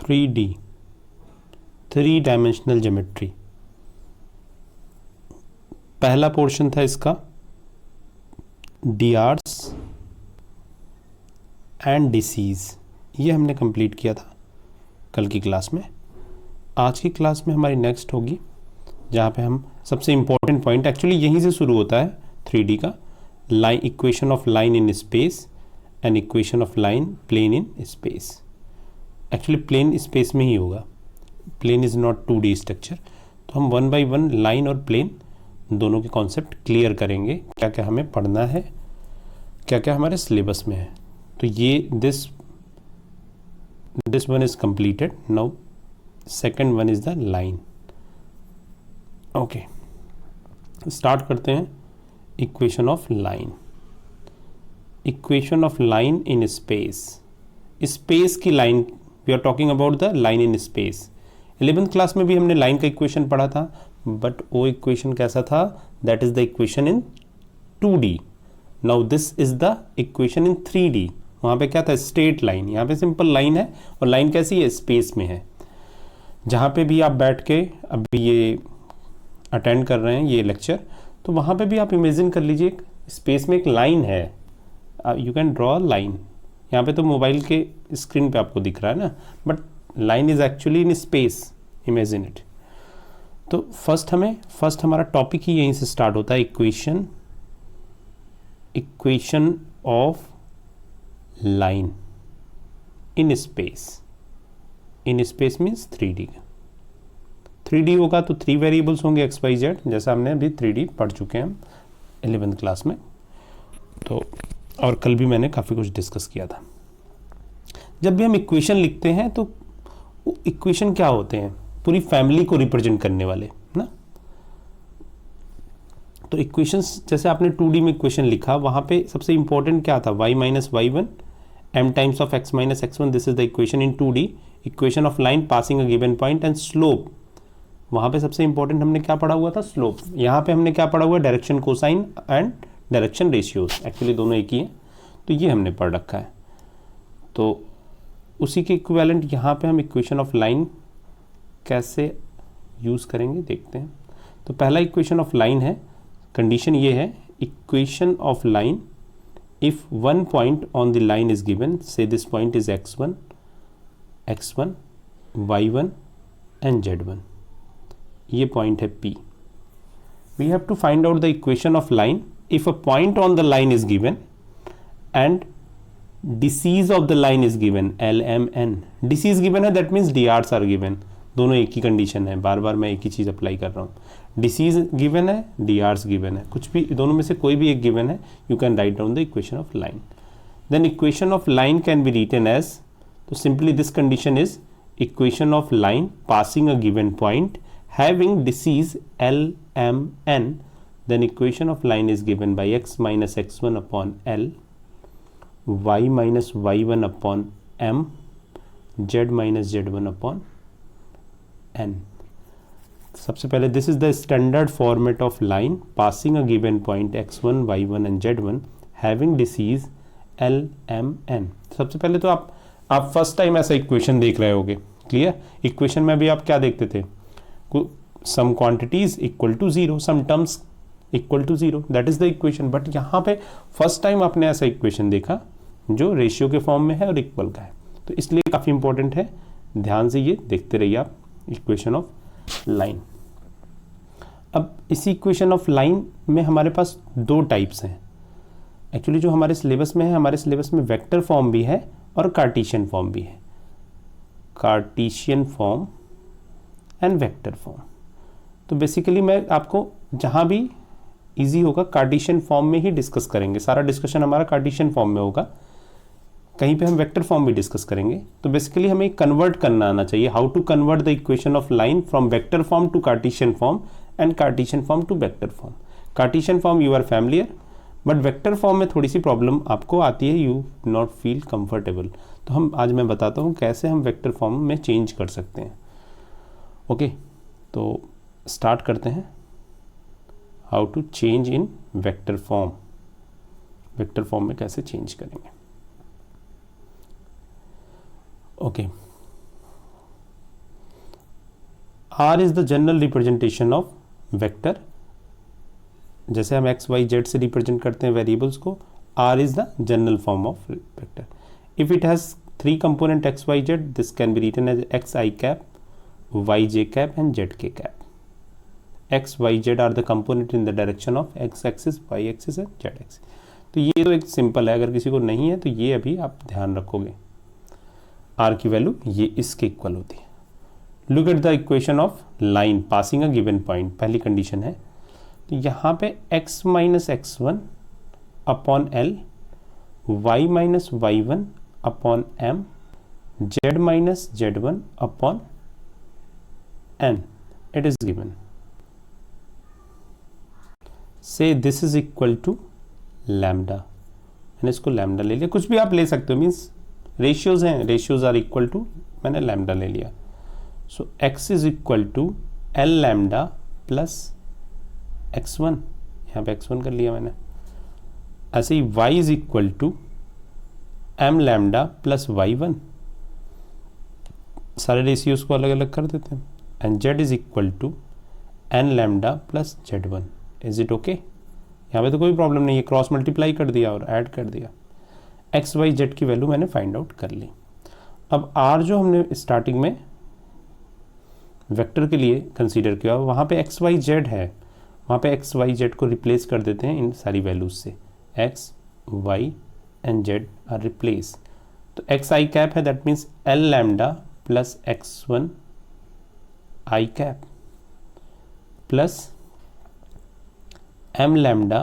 3D, 3 dimensional geometry. पहला portion था इसका डीआर्स एंड डिसीज, ये हमने कंप्लीट किया था कल की क्लास में। आज की क्लास में हमारी नेक्स्ट होगी जहाँ पे हम सबसे इम्पोर्टेंट पॉइंट, एक्चुअली यहीं से शुरू होता है 3D का, line equation of line in space and equation of line plane in space. Actually plane space में ही होगा, plane is not 2D structure. तो हम 1 बाय 1 लाइन और प्लेन दोनों के कॉन्सेप्ट क्लियर करेंगे, क्या क्या हमें पढ़ना है, क्या क्या हमारे सिलेबस में है। तो ये this one is completed. Now second one is the line. Okay, start करते हैं। Equation of line, equation of line in space, space की line, we are talking about the line in space. 11th class में भी हमने line का equation पढ़ा था, but वो इक्वेशन कैसा था, that is the equation in 2D। Now this is the equation in 3D। वहाँ पे क्या था, स्ट्रेट लाइन, यहाँ पे सिंपल लाइन है, और लाइन कैसी है, स्पेस में है। जहाँ पे भी आप बैठ के अभी ये अटेंड कर रहे हैं ये लेक्चर, तो वहाँ पे भी आप इमेजिन कर लीजिए स्पेस में एक लाइन है, यू कैन ड्रॉ लाइन। यहाँ पे तो मोबाइल के स्क्रीन पे आपको दिख रहा है ना, but line is actually in space, imagine it. तो फर्स्ट हमारा टॉपिक ही यहीं से स्टार्ट होता है, equation of line in space. In space means 3D। 3D होगा तो 3 वेरिएबल्स होंगे x y z, जैसा हमने अभी 3D पढ़ चुके हैं हम 11th क्लास में। तो और कल भी मैंने काफ़ी कुछ डिस्कस किया था। जब भी हम इक्वेशन लिखते हैं तो इक्वेशन क्या होते हैं, पूरी फैमिली को रिप्रेजेंट करने वाले ना। तो इक्वेशंस, जैसे आपने 2D में इक्वेशन लिखा, वहाँ पे सबसे इंपॉर्टेंट क्या था, y minus y1 m times of x minus x1, this is the equation in 2D। Equation of line passing a given point and slope, वहाँ पे सबसे इंपॉर्टेंट हमने क्या पढ़ा हुआ था, स्लोप। यहाँ पे हमने क्या पढ़ा हुआ है, direction cosine and direction ratios, actually दोनों एक ही हैं, तो ये हमने पढ़ रखा है। तो उसी के इक्विवेलेंट यहाँ पे हम इक्वेशन ऑफ लाइन कैसे यूज़ करेंगे देखते हैं। तो पहला इक्वेशन ऑफ लाइन है, कंडीशन ये है, equation of line if one point on the line is given, say this point is x1, y1 and z1, ये पॉइंट है P। We have to find out the equation of line if a point on the line is given and DCs of the line is given, LMN। Disease given है, that means DRs are given. दोनों एक ही condition है, बार बार मैं एक ही चीज़ apply कर रहा हूँ। डिसीज गिवन है, DRs गिवन है, कुछ भी दोनों में से कोई भी एक गिवन है, you can write down the equation of line. Then equation of line can be written as, तो simply this condition is equation of line passing a given point having disease LMN, then equation of line is given by x minus x1 upon L, y minus y1 upon M, z minus z1 upon N। सबसे पहले this is the standard format of line passing a given point x1 y1 and z1 having disease LMN। सबसे पहले तो आप first time ऐसा equation देख रहे होगे, क्लियर। इक्वेशन में भी आप क्या देखते थे, some quantities equal to 0, some terms equal to 0, that is the equation. But यहाँ पे फर्स्ट टाइम आपने ऐसा इक्वेशन देखा जो रेशियो के फॉर्म में है और इक्वल का है, तो इसलिए काफ़ी इंपॉर्टेंट है, ध्यान से ये देखते रहिए आप, इक्वेशन ऑफ लाइन। अब इसी इक्वेशन ऑफ लाइन में हमारे पास 2 टाइप्स हैं एक्चुअली, जो हमारे सिलेबस में है। हमारे सिलेबस में वेक्टर फॉर्म भी है और कार्टेशियन फॉर्म भी है, Cartesian form and vector form. तो बेसिकली मैं आपको जहाँ भी इजी होगा कार्टेशियन फॉर्म में ही डिस्कस करेंगे, सारा डिस्कशन हमारा कार्टेशियन फॉर्म में होगा, कहीं पे हम वेक्टर फॉर्म भी डिस्कस करेंगे। तो बेसिकली हमें कन्वर्ट करना आना चाहिए, how to convert the equation of line from vector form to Cartesian form and Cartesian form to vector form. Cartesian form you are familiar, but vector form में थोड़ी सी problem आपको आती है, यू नॉट फील कंफर्टेबल। तो हम आज मैं बताता हूँ कैसे हम वेक्टर फॉर्म में चेंज कर सकते हैं। ओके, तो स्टार्ट करते हैं, how to change in vector form. Vector form में कैसे चेंज करेंगे। Okay, r is the general representation of vector. जैसे हम एक्स वाई जेड से रिप्रेजेंट करते हैं वेरिएबल्स को, r is the general form of vector. If it has 3 component x y z, this can be written as x I cap, y j cap and z k cap. x y z are the component in the direction of x axis, y axis and z axis. तो ये तो एक simple है, अगर किसी को नहीं है तो ये अभी आप ध्यान रखोगे। r की वैल्यू ये इसके इक्वल होती है। Look at the equation of line passing a given point, पहली कंडीशन है। तो यहाँ पे x minus x one upon l, y minus y one upon m, z minus z1 upon n, it is given. Say this is equal to lambda, मैंने इसको lambda ले लिया, कुछ भी आप ले सकते हो, मीन्स रेशियोज हैं, रेशियोज आर इक्वल टू, मैंने lambda ले लिया। So x is equal to l lambda plus x1, यहाँ पे x1 कर लिया मैंने। ऐसे ही y is equal to m lambda plus y1, सारे रेशियोज को अलग अलग कर देते हैं, and z is equal to n lambda plus z1। Is it okay? यहाँ पे तो कोई प्रॉब्लम नहीं है, क्रॉस मल्टीप्लाई कर दिया और ऐड कर दिया। x y z की वैल्यू मैंने फाइंड आउट कर ली। अब r जो हमने स्टार्टिंग में वेक्टर के लिए कंसीडर किया, वहाँ पे x y z है, वहाँ पे x y z को रिप्लेस कर देते हैं इन सारी वैल्यूज से, x y and z are replaced। तो x I cap है, that means l lambda plus x1 I cap plus m lambda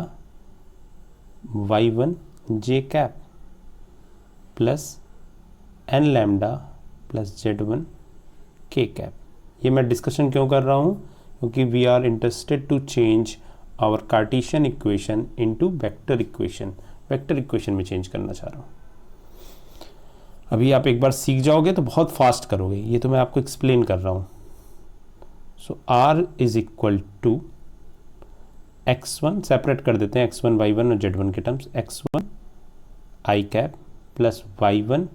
y1 j cap plus n lambda plus z1 k cap। ये मैं discussion क्यों कर रहा हूँ? क्योंकि we are interested to change our Cartesian equation into vector equation, vector equation में change करना चाह रहा हूँ। अभी आप एक बार सीख जाओगे तो बहुत फास्ट करोगे, ये तो मैं आपको एक्सप्लेन कर रहा हूँ। So r is equal to x1, separate कर देते हैं x1 y1 और z1 के terms, x1 I cap plus y1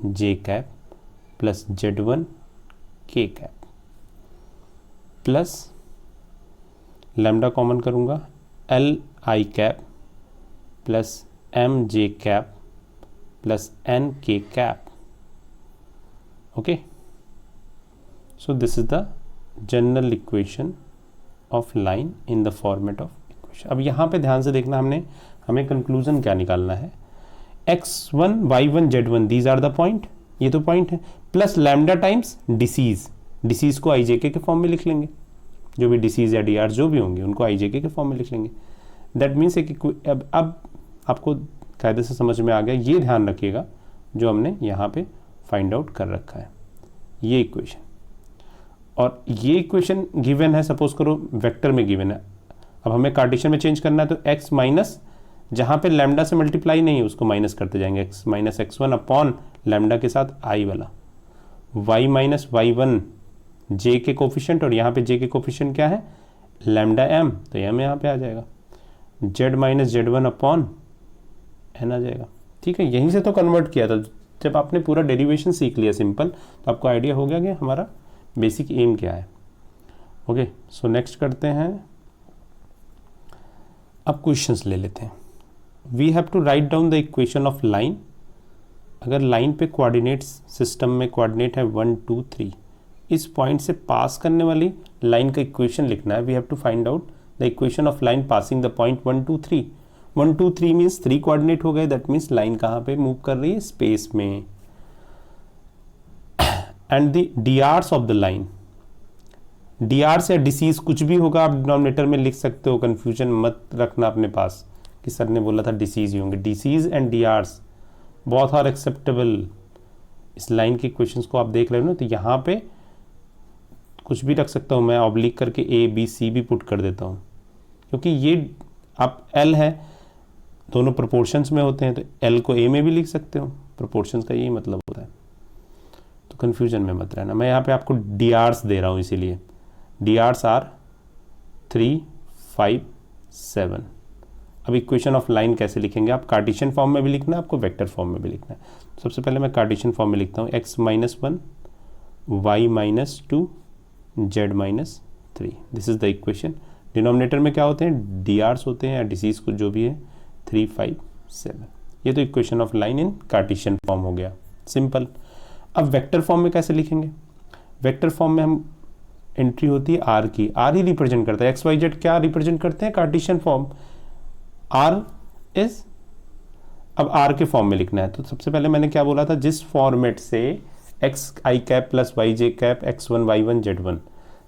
j cap plus z1 k cap plus lambda common करूँगा, l I cap plus m j cap plus n k cap. Okay, so this is the general equation of line in the format of equation. अब यहाँ पे ध्यान से देखना, हमें conclusion क्या निकालना है। x1 y1 z1 these are the point, ये तो पॉइंट है, plus lambda times disease, disease को आई जे के फॉर्म में लिख लेंगे, जो भी डिसीज या डी आर जो भी होंगे उनको आई जे के फॉर्म में लिख लेंगे। दैट मीन्स अब आपको कायदे से समझ में आ गया। ये ध्यान रखिएगा जो हमने यहाँ पे फाइंड आउट कर रखा है, ये इक्वेशन, और ये इक्वेशन गिवन है, सपोज करो वेक्टर में गिवन है। अब हमें कार्टेशियन में चेंज करना है, तो x माइनस, जहाँ पे लैम्डा से मल्टीप्लाई नहीं है उसको माइनस करते जाएंगे, x minus x1 upon lambda के साथ i वाला, y माइनस y1 j के कोफिशिएंट, और यहाँ पे j के कोफिशिएंट क्या है, लैम्डा m, तो m यहाँ पे आ जाएगा, z minus z1 upon n आ जाएगा। ठीक है, यहीं से तो कन्वर्ट किया था, जब आपने पूरा डेरिवेशन सीख लिया सिंपल, तो आपको आइडिया हो गया कि हमारा बेसिक एम क्या है। ओके, सो नेक्स्ट करते हैं, अब क्वेश्चंस ले लेते हैं। We have to write down the equation of line. अगर लाइन पे कोऑर्डिनेट्स सिस्टम में कोऑर्डिनेट है 1 2 3, इस पॉइंट से पास करने वाली लाइन का इक्वेशन लिखना है। We have to find out the equation of line passing the point 1 2 3। 1 2 3 means 3 coordinate हो गए, दैट मीन्स लाइन कहाँ पे मूव कर रही है, स्पेस में। And the डीआरस of the line, डीआरस या डिसीज कुछ भी होगा, आप डिनोमिनेटर में लिख सकते हो, कंफ्यूजन मत रखना अपने पास कि सर ने बोला था डिसीज ही होंगे। DCs and DRs both are acceptable. इस लाइन के क्वेश्चंस को आप देख रहे हो ना, तो यहाँ पे कुछ भी रख सकता हूँ मैं, ऑब्लिक करके ए बी सी भी पुट कर देता हूँ, क्योंकि ये आप एल है, दोनों प्रोपोर्शंस में होते हैं, तो एल को ए में भी लिख सकते हो, प्रोपोर्शंस का यही मतलब होता है, तो कन्फ्यूजन में मत रहना। मैं यहाँ पे आपको डीआरस दे रहा हूँ, इसीलिए डीआरस आर 3 5 7। अब इक्वेशन ऑफ लाइन कैसे लिखेंगे, आप कार्टेशियन फॉर्म में भी लिखना है, आपको वेक्टर फॉर्म में भी लिखना है। सबसे पहले मैं कार्टेशियन फॉर्म में लिखता हूँ, x minus 1 y minus 2 z minus 3। This is the equation. Denominator में क्या होते हैं, डी आर्स होते हैं या डिसीज कुछ जो भी है, 3 5 7। ये तो equation of line in Cartesian form हो गया, सिंपल। अब वेक्टर फॉर्म में कैसे लिखेंगे? वेक्टर फॉर्म में हम एंट्री होती है आर की, आर ही रिप्रेजेंट करता है, एक्स वाई जेड क्या रिप्रेजेंट करते हैं, कार्टेशियन फॉर्म, आर इज। अब आर के फॉर्म में लिखना है, तो सबसे पहले मैंने क्या बोला था, जिस फॉर्मेट से x i cap plus y j cap x1 y1 z1,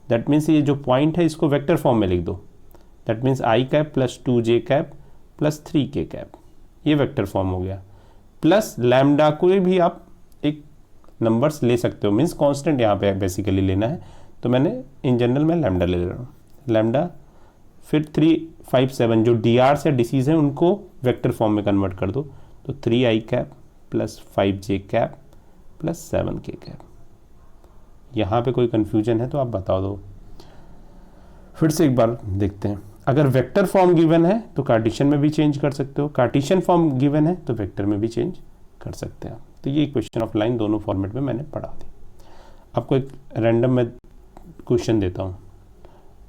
that means ये जो पॉइंट है इसको वेक्टर फॉर्म में लिख दो। That means I cap plus 2j cap plus 3k cap, ये वेक्टर फॉर्म हो गया। प्लस लैम्डा को भी आप एक नंबर्स ले सकते हो, मीन्स कांस्टेंट यहाँ पे बेसिकली लेना है, तो मैंने इन जनरल में लैम्डा ले रहा हूँ, लैम्डा। फिर 3 5 7 जो डी आर्स या डिसीज हैं उनको वेक्टर फॉर्म में कन्वर्ट कर दो, तो 3i cap plus 5j cap plus 7k cap. यहाँ पे कोई कन्फ्यूजन है तो आप बता दो। फिर से एक बार देखते हैं, अगर वेक्टर फॉर्म गिवन है तो कार्टेशियन में भी चेंज कर सकते हो, कार्टेशियन फॉर्म गिवन है तो वेक्टर में भी चेंज कर सकते हैं। तो ये इक्वेशन ऑफ लाइन दोनों फॉर्मेट में मैंने पढ़ा दी। आपको एक रैंडम में क्वेश्चन देता हूँ,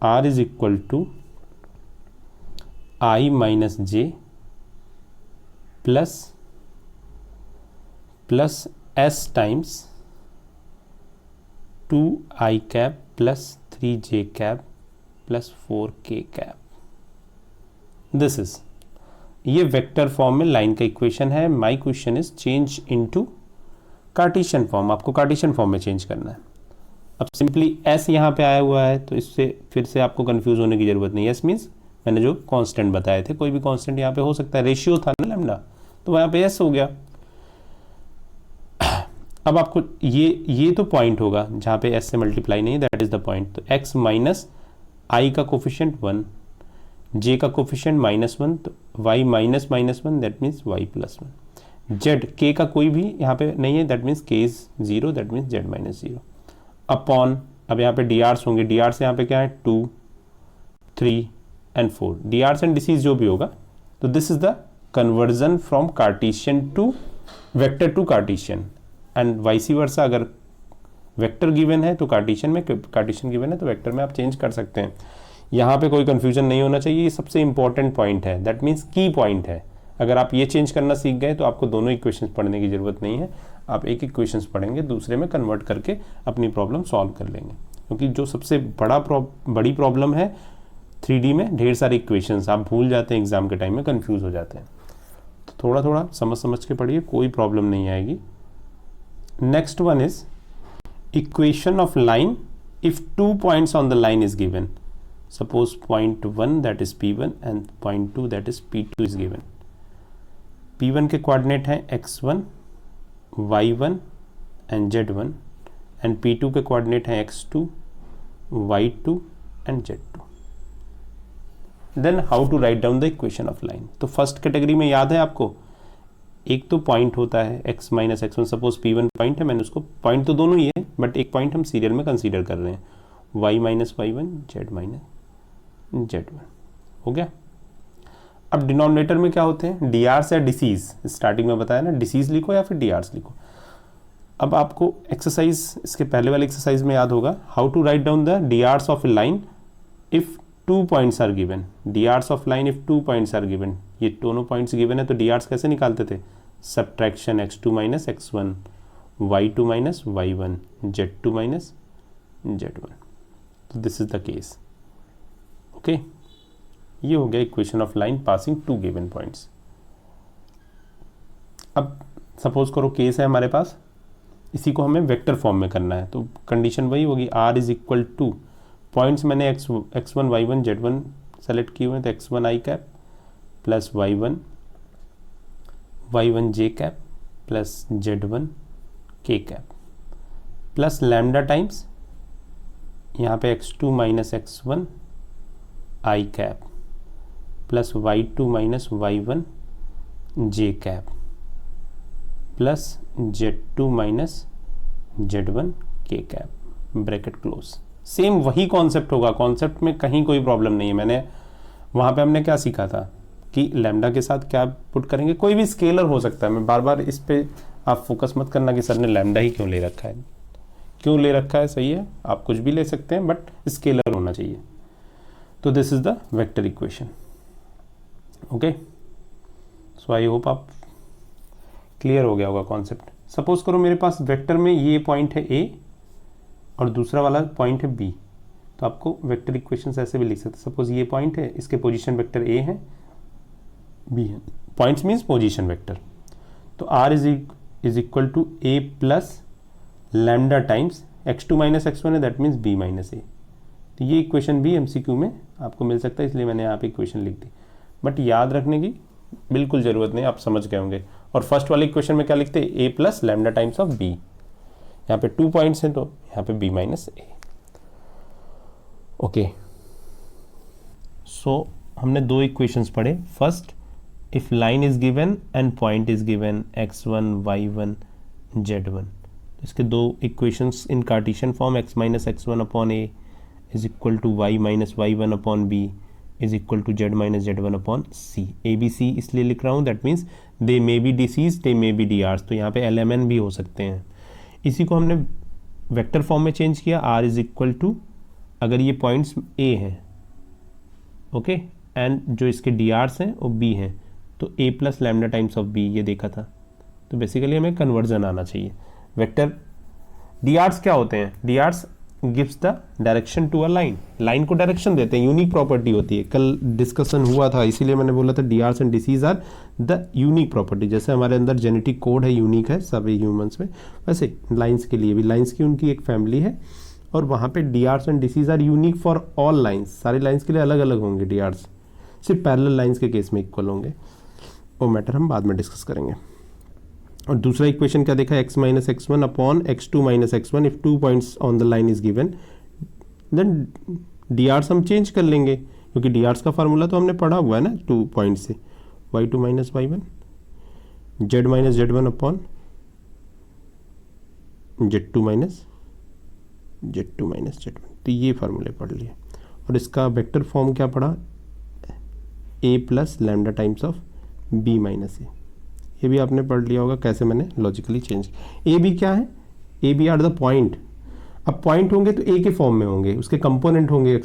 r is equal to i minus J plus s times 2i cap plus 3j cap plus 4k cap. This is, ये वेक्टर फॉर्म में लाइन का इक्वेशन है। My question is change into Cartesian form, आपको Cartesian form में change करना है। अब simply s यहाँ पे आया हुआ है तो इससे फिर से आपको कंफ्यूज होने की जरूरत नहीं है। s मीन्स मैंने जो कांस्टेंट बताए थे, कोई भी कांस्टेंट यहाँ पे हो सकता है, रेशियो था ना लैम्डा, तो वहाँ पे s हो गया। अब आपको ये तो पॉइंट होगा जहाँ पे s से मल्टीप्लाई नहीं, दैट इज द पॉइंट। तो x माइनस i का कोफिशिएंट 1, j का कोफिशिएंट -1, तो y minus -1 that means y plus 1, z k का कोई भी यहाँ पे नहीं है, that means k is 0, that means z minus 0 upon, अब यहाँ पे डी आर्स होंगे, डी आर्स यहाँ पे क्या है 2 3 and 4, D Rs and D Cs जो भी होगा। तो this is the conversion from Cartesian to vector to Cartesian and vice versa. अगर वेक्टर गिवन है तो कार्टेशियन में, कार्टेशियन गिवन है तो वेक्टर में आप चेंज कर सकते हैं। यहाँ पे कोई कंफ्यूजन नहीं होना चाहिए, ये सबसे इंपॉर्टेंट पॉइंट है, दैट मीन्स की पॉइंट है। अगर आप ये चेंज करना सीख गए तो आपको दोनों इक्वेशंस पढ़ने की जरूरत नहीं है, आप एक इक्वेशंस पढ़ेंगे, दूसरे में कन्वर्ट करके अपनी प्रॉब्लम सॉल्व कर लेंगे। क्योंकि जो सबसे बड़ी प्रॉब्लम है 3D में, ढेर सारे इक्वेशंस आप भूल जाते हैं एग्जाम के टाइम में, कंफ्यूज हो जाते हैं। तो थोड़ा थोड़ा समझ के पढ़िए, कोई प्रॉब्लम नहीं आएगी। Next one is equation of line if 2 points on the line is given. Suppose point 1 that is P1 and point 2 that is P2 is given. P1 के कोऑर्डिनेट हैं x1, y1 and z1 and P2 के coordinate हैं x2, y2 and z2. Then how to write down the equation of line? तो first category में याद है आपको, एक तो पॉइंट होता है x minus x1, suppose P1 point है, मैंने उसको, पॉइंट तो दोनों ही है बट एक पॉइंट हम सीरियल में कंसीडर कर रहे हैं, y minus y1 z minus z1 हो गया। अब डिनोमिनेटर में क्या होते हैं, डी आर्स या डिसीज, स्टार्टिंग में बताया ना, डिसीज लिखो या फिर डी आर्स लिखो। अब आपको एक्सरसाइज, इसके पहले वाले एक्सरसाइज में याद होगा, how to write down the D Rs of a line if 2 points are given. D Rs of line if 2 points are given, ये दोनों पॉइंट्स गिवन है तो डी आर्स कैसे निकालते थे, subtraction x2 minus x1, y2 minus y1, z2 minus z1। तो this is the case, okay. ये हो गया equation of line passing 2 given points. अब सपोज करो केस है हमारे पास, इसी को हमें वेक्टर फॉर्म में करना है, तो कंडीशन वही होगी, r is equal to, points मैंने x1 y1 z1 सेलेक्ट किए हुए हैं, तो x1 i cap plus y1 j cap plus z1 k cap plus lambda times यहाँ पे x2 minus x1 i cap plus y2 minus y1 j cap plus z2 minus z1 k cap, bracket close. Same वही concept होगा, concept में कहीं कोई problem नहीं है। मैंने वहाँ पे हमने क्या सीखा था कि लैम्डा के साथ क्या पुट करेंगे, कोई भी स्केलर हो सकता है। मैं बार बार इस पे आप फोकस मत करना कि सर ने लैम्डा ही क्यों ले रखा है, क्यों ले रखा है, सही है, आप कुछ भी ले सकते हैं बट स्केलर होना चाहिए। तो this is the vector equation. Okay, so I hope आप क्लियर हो गया होगा कॉन्सेप्ट। सपोज करो मेरे पास वेक्टर में ये पॉइंट है ए और दूसरा वाला पॉइंट है बी, तो आपको वेक्टर इक्वेशन ऐसे भी लिख सकते हैं। सपोज ये पॉइंट है, इसके पोजीशन वेक्टर ए है, बी है, पॉइंट्स मीन्स पोजीशन वेक्टर। तो R is equal to A plus lambda times x2 minus x1 है, that means b minus A. तो ये इक्वेशन भी MCQ में आपको मिल सकता है, इसलिए मैंने यहाँ पे इक्वेशन लिख दी, बट याद रखने की बिल्कुल ज़रूरत नहीं, आप समझ गए होंगे। और फर्स्ट वाले इक्वेशन में क्या लिखते हैं, a plus lambda times of b। यहाँ पे 2 पॉइंट्स हैं तो यहाँ पे b minus A. Okay, so हमने 2 इक्वेशंस पढ़े। First, if line is given and point is given x1 y1 z1, इसके 2 equations in Cartesian form x minus x1 upon a is equal to y minus y1 upon b is equal to z minus z1 upon c। a b c इसलिए लिख रहा हूँ, that means they may be DCs, they may be DRs, तो यहाँ पे LMN भी हो सकते हैं। इसी को हमने वेक्टर फॉर्म में चेंज किया, r इज इक्वल टू, अगर ये पॉइंट्स a हैं, ओके, एंड जो इसके DRs हैं वो b हैं, तो a plus lambda times of b ये देखा था। तो बेसिकली हमें कन्वर्जन आना चाहिए। वेक्टर DRs क्या होते हैं, DRs gives the direction to a line, line को डायरेक्शन देते हैं, यूनिक प्रॉपर्टी होती है, कल डिस्कशन हुआ था, इसीलिए मैंने बोला था DRs and DCs are the unique property. जैसे हमारे अंदर जेनेटिक कोड है, यूनिक है सभी ह्यूमंस में, वैसे लाइन्स के लिए भी, लाइन्स की उनकी एक फैमिली है, और वहाँ पे DRs and DCs are unique for all lines, सारी लाइन्स के लिए अलग अलग होंगे DRs, सिर्फ पैरेलल लाइन्स के केस में इक्वल होंगे, वो मैटर हम बाद में डिस्कस करेंगे। और दूसरा इक्वेशन क्या देखा, x minus x1 upon x2 minus x1, if 2 points on the line is given, then DRs हम चेंज कर लेंगे, क्योंकि DRs का फार्मूला तो हमने पढ़ा हुआ है ना 2 पॉइंट से, y2 minus y1 z minus z1 upon z2 minus z1, तो ये फार्मूले पढ़ लिए। और इसका वेक्टर फॉर्म क्या पढ़ा, a plus lambda times of b minus A, ये भी आपने पढ़ लिया होगा कैसे मैंने लॉजिकली चेंज। ए बी क्या है, A B are the point. अब पॉइंट होंगे तो ए के फॉर्म में होंगे, उसके कंपोनेंट होंगे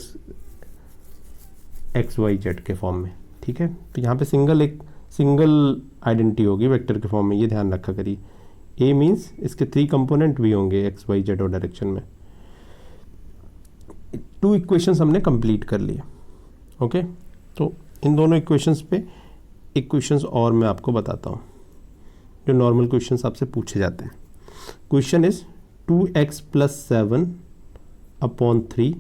एक्स वाई जेड के फॉर्म में, ठीक है। तो यहाँ पे सिंगल आइडेंटिटी होगी वेक्टर के फॉर्म में, ये ध्यान रखा करिए। ए मीन्स इसके 3 कंपोनेंट भी होंगे एक्स वाई जेड और डायरेक्शन में। 2 इक्वेशंस हमने कंप्लीट कर लिए, ओके। तो इन दोनों इक्वेशंस पे इक्वेशंस और मैं आपको बताता हूँ जो नॉर्मल क्वेश्चंस आपसे पूछे जाते हैं। Question is 2x plus 7 upon 3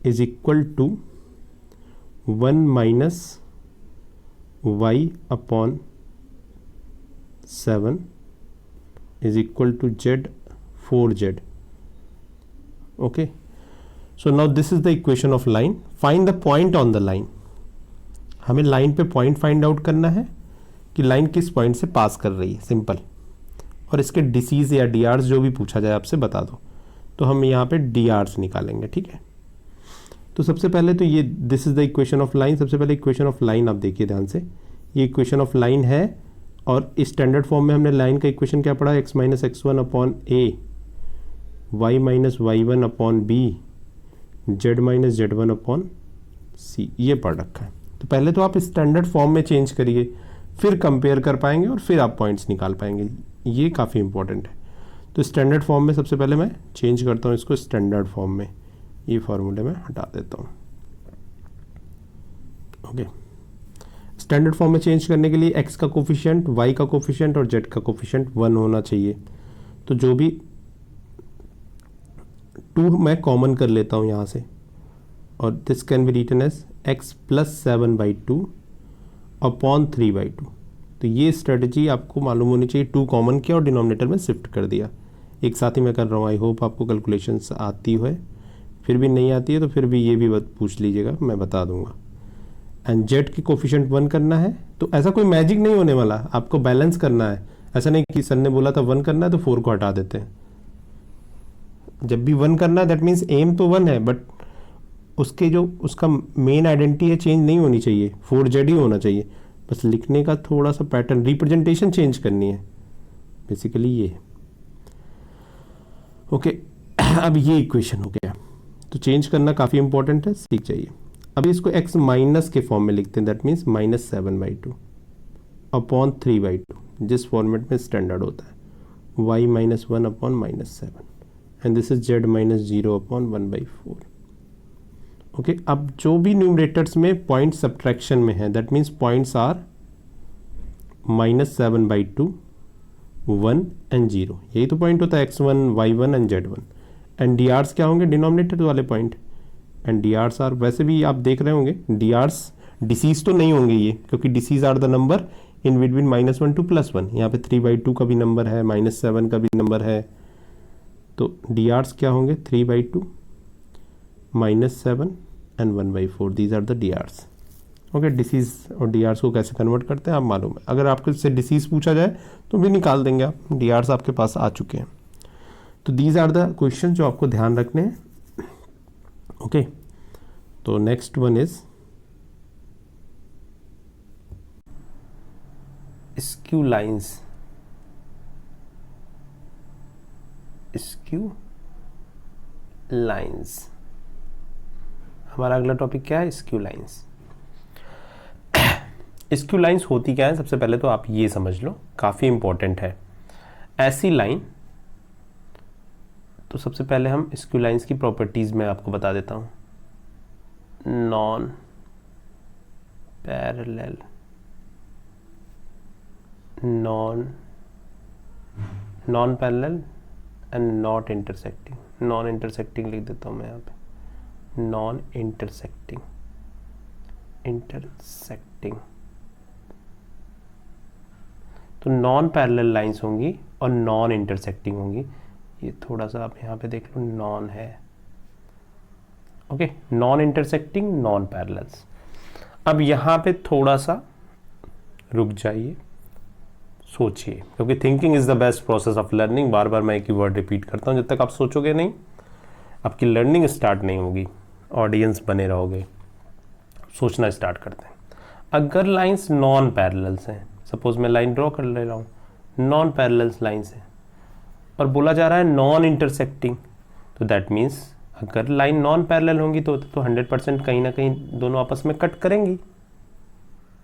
is equal to 1 minus y upon 7 is equal to z 4z, okay. So now this is the equation of line, find the point on the line. हमें line पे point find out करना है कि line किस point से पास कर रही है, सिंपल। और इसके DCs या DRs जो भी पूछा जाए आपसे बता दो, तो हम यहाँ पे DRs निकालेंगे, ठीक है। तो सबसे पहले तो ये this is the equation of line. सबसे पहले इक्वेशन ऑफ लाइन आप देखिए ध्यान से, ये इक्वेशन ऑफ लाइन है, और इस स्टैंडर्ड फॉर्म में हमने लाइन का इक्वेशन क्या पढ़ा, x minus x1 upon a, y minus y1 upon b, z minus z1 upon c, ये पढ़ रखा है। तो पहले तो आप स्टैंडर्ड फॉर्म में चेंज करिए, फिर कंपेयर कर पाएंगे और फिर आप पॉइंट्स निकाल पाएंगे, ये काफ़ी इंपॉर्टेंट है। तो स्टैंडर्ड फॉर्म में सबसे पहले मैं चेंज करता हूँ इसको स्टैंडर्ड फॉर्म में, ये फार्मूले में हटा देता हूँ, ओके। स्टैंडर्ड फॉर्म में चेंज करने के लिए x का कोफिशिएंट, y का कोफिशिएंट और z का कोफिशिएंट 1 होना चाहिए। तो जो भी 2 मैं कॉमन कर लेता हूँ यहाँ से, और this can be written as x plus 7/2 upon 3/2। तो ये स्ट्रेटजी आपको मालूम होनी चाहिए, 2 कॉमन किया और डिनोमिनेटर में शिफ्ट कर दिया। एक साथ ही मैं कर रहा हूँ, आई होप आपको कैलकुलेशंस आती है, फिर भी नहीं आती है तो फिर भी ये भी पूछ लीजिएगा, मैं बता दूंगा। एंड जेड की कोफिशिएंट 1 करना है, तो ऐसा कोई मैजिक नहीं होने वाला, आपको बैलेंस करना है। ऐसा नहीं कि सर ने बोला था 1 करना है तो 4 को हटा देते हैं। जब भी 1 करना है दैट मीन्स एम तो 1 है, बट उसके जो उसका मेन आइडेंटिटी है चेंज नहीं होनी चाहिए, 4z ही होना चाहिए। बस लिखने का थोड़ा सा पैटर्न, रिप्रेजेंटेशन चेंज करनी है, बेसिकली ये। ओके, अब ये इक्वेशन हो गया, तो चेंज करना काफ़ी इंपॉर्टेंट है, सीख जाइए। अब इसको x माइनस के फॉर्म में लिखते हैं, दैट मीन्स -7/2 अपॉन 3/2, जिस फॉर्मेट में स्टैंडर्ड होता है, y -1 upon -7 and this is z -0 upon 1/4। Okay, अब जो भी न्यूमरेटर्स में पॉइंट सब्ट्रैक्शन में है, that means points are -7/2, 1 and 0, यही तो पॉइंट होता है x1, y1 and z1। And D hours क्या होंगे, डिनोमिनेटर वाले point, and D Rs are, वैसे भी आप देख रहे होंगे डी आर्स डिसीज तो नहीं होंगे ये, क्योंकि DCs are the number in between -1 to +1। यहाँ पे 3/2 का भी नंबर है, -7 का भी नंबर है, तो डी आर्स क्या होंगे, 3/2, -7 and 1/4, these are the D Rs. Okay, DCs और डी आर्स को कैसे कन्वर्ट करते हैं आप मालूम है, अगर आपको से डिसीज पूछा जाए तो भी निकाल देंगे आप, डी आर्स आपके पास आ चुके हैं। तो दीज आर द क्वेश्चन जो आपको ध्यान रखने हैं। ओके, तो next one is skew lines. Skew lines, हमारा अगला टॉपिक क्या है, स्क्यू लाइंस। स्क्यू लाइंस होती क्या है, सबसे पहले तो आप ये समझ लो, काफ़ी इंपॉर्टेंट है ऐसी लाइन। तो सबसे पहले हम स्क्यू लाइंस की प्रॉपर्टीज़ में आपको बता देता हूँ। Non parallel, non parallel and not intersecting. Non intersecting लिख देता हूँ मैं यहाँ पे, नॉन इंटरसेक्टिंग, इंटरसेक्टिंग। तो नॉन पैरेलल लाइंस होंगी और नॉन इंटरसेक्टिंग होंगी। ये थोड़ा सा आप यहाँ पे देख लो, नॉन है। Okay, non intersecting, non parallels. अब यहाँ पे थोड़ा सा रुक जाइए, सोचिए, क्योंकि thinking is the best process of learning. बार बार मैं एक ही वर्ड रिपीट करता हूँ, जब तक आप सोचोगे नहीं आपकी लर्निंग स्टार्ट नहीं होगी, ऑडियंस बने रहोगे। सोचना स्टार्ट करते हैं। अगर लाइंस नॉन पैरेलल्स हैं, सपोज मैं लाइन ड्रॉ कर ले रहा हूँ, नॉन पैरेलल्स लाइंस हैं और बोला जा रहा है नॉन इंटरसेक्टिंग, तो दैट मीन्स अगर लाइन नॉन पैरेलल होंगी तो 100% कहीं ना कहीं दोनों आपस में कट करेंगी